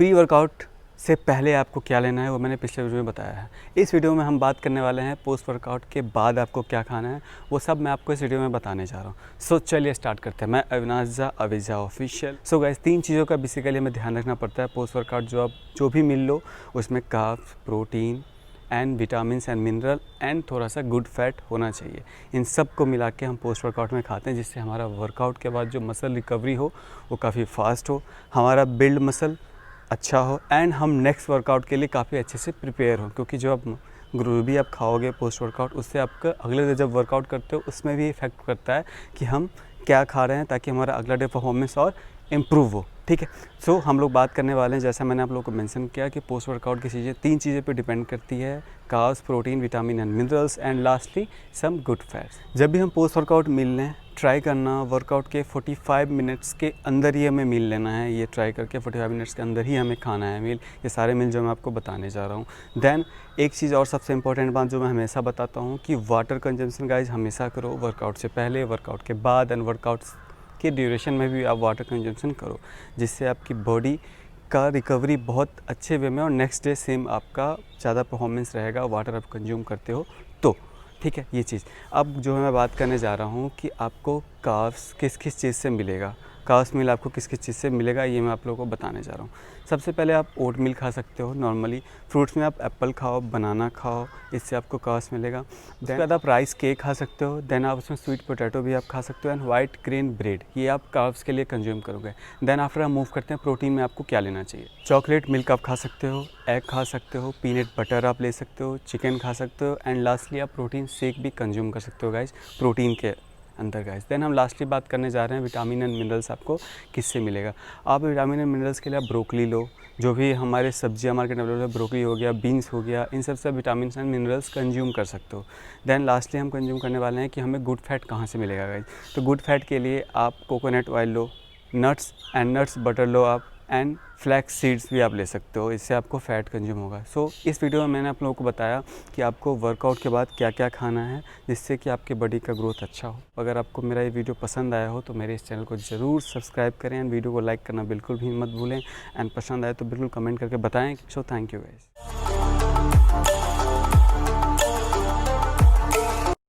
Pre workout से पहले आपको क्या लेना है वो मैंने पिछले वीडियो में बताया है। इस वीडियो में हम बात करने वाले हैं पोस्ट वर्कआउट के बाद आपको क्या खाना है, वो सब मैं आपको इस वीडियो में बताने जा रहा हूँ। सो चलिए स्टार्ट करते हैं। मैं Avinash Jha, Avijha official. So guys, 3 चीज़ों का बेसिकली हमें ध्यान रखना पड़ता है पोस्ट वर्कआउट। जो भी मिल लो उसमें carbs, protein and vitamins and mineral and थोड़ा सा गुड फैट होना चाहिए। इन सब को मिला के हम पोस्ट वर्कआउट में खाते हैं, जिससे हमारा वर्कआउट के बाद जो मसल रिकवरी हो वो काफ़ी फास्ट हो, हमारा बिल्ड मसल अच्छा हो एंड हम नेक्स्ट वर्कआउट के लिए काफ़ी अच्छे से प्रिपेयर हो। क्योंकि जो आप ग्रेवी आप खाओगे पोस्ट वर्कआउट, उससे आपका अगले दिन जब वर्कआउट करते हो उसमें भी इफेक्ट करता है कि हम क्या खा रहे हैं, ताकि हमारा अगला डे परफॉर्मेंस और इम्प्रूव हो। ठीक है, सो हम लोग बात करने वाले हैं, जैसा मैंने आप लोगों को मेंशन किया, कि पोस्ट वर्कआउट की चीज़ें 3 चीज़ें पे डिपेंड करती है: carbs, protein, vitamin and minerals and lastly some good fats. जब भी हम पोस्ट वर्कआउट मील लें, ट्राई करना वर्कआउट के 45 मिनट्स के अंदर ही हमें मील लेना है। ये ट्राई करके 45 मिनट्स के अंदर ही हमें खाना है मील। ये सारे मील जो मैं आपको बताने जा रहा हूँ। देन एक चीज़ और सबसे इंपॉर्टेंट बात जो मैं हमेशा बताता हूँ कि वाटर कंजम्पशन गाइज हमेशा करो, वर्कआउट से पहले, वर्कआउट के बाद एंड वर्कआउट के ड्यूरेशन में भी आप वाटर कंजम्पशन करो, जिससे आपकी बॉडी का रिकवरी बहुत अच्छे वे में और नेक्स्ट डे सेम आपका ज़्यादा परफॉर्मेंस रहेगा, वाटर आप कंज्यूम करते हो तो। ठीक है, ये चीज़। अब जो मैं बात करने जा रहा हूँ कि आपको कार्ब्स किस किस चीज़ से मिलेगा, कार्ब्स मील आपको किस किस चीज़ से मिलेगा, ये मैं आप लोगों को बताने जा रहा हूँ। सबसे पहले आप ओट मील खा सकते हो नॉर्मली। फ्रूट्स में आप एप्पल खाओ, बनाना खाओ, इससे आपको कार्ब्स मिलेगा। उसके बाद आप राइस केक खा सकते हो। देन आप उसमें स्वीट पोटैटो भी आप खा सकते हो एंड वाइट ग्रेन ब्रेड, ये आप कार्ब्स के लिए कंज्यूम करोगे। देन आफ्टर हम मूव करते हैं प्रोटीन में आपको क्या लेना चाहिए। चॉकलेट मिल्क आप खा सकते हो, एग खा सकते हो, पीनट बटर आप ले सकते हो, चिकन खा सकते हो एंड लास्टली आप प्रोटीन शेक भी कंज्यूम कर सकते हो गाइज, प्रोटीन के अंदर गाइज। देन हम लास्टली बात करने जा रहे हैं विटामिन एंड मिनरल्स आपको किससे मिलेगा। आप विटामिन एंड मिनरल्स के लिए आप ब्रोकली लो, जो भी हमारे सब्जियां मार्केट में अवेलेबल है, ब्रोकली हो गया, बीन्स हो गया, इन सब से विटामिन एंड मिनरल्स कंज्यूम कर सकते हो। देन लास्टली हम कंज्यूम करने वाले हैं कि हमें गुड फैट कहाँ से मिलेगा गाइज। तो गुड फैट के लिए आप कोकोनट ऑयल लो, नट्स बटर लो आप एंड फ्लैक्स सीड्स भी आप ले सकते हो, इससे आपको फ़ैट कंज्यूम होगा। सो इस वीडियो में मैंने आप लोगों को बताया कि आपको वर्कआउट के बाद क्या क्या खाना है, जिससे कि आपकी बॉडी का ग्रोथ अच्छा हो। अगर आपको मेरा ये वीडियो पसंद आया हो तो मेरे इस चैनल को ज़रूर सब्सक्राइब करें एंड वीडियो को लाइक करना बिल्कुल भी मत भूलें एंड पसंद आए तो बिल्कुल कमेंट करके बताएं। So thank you guys.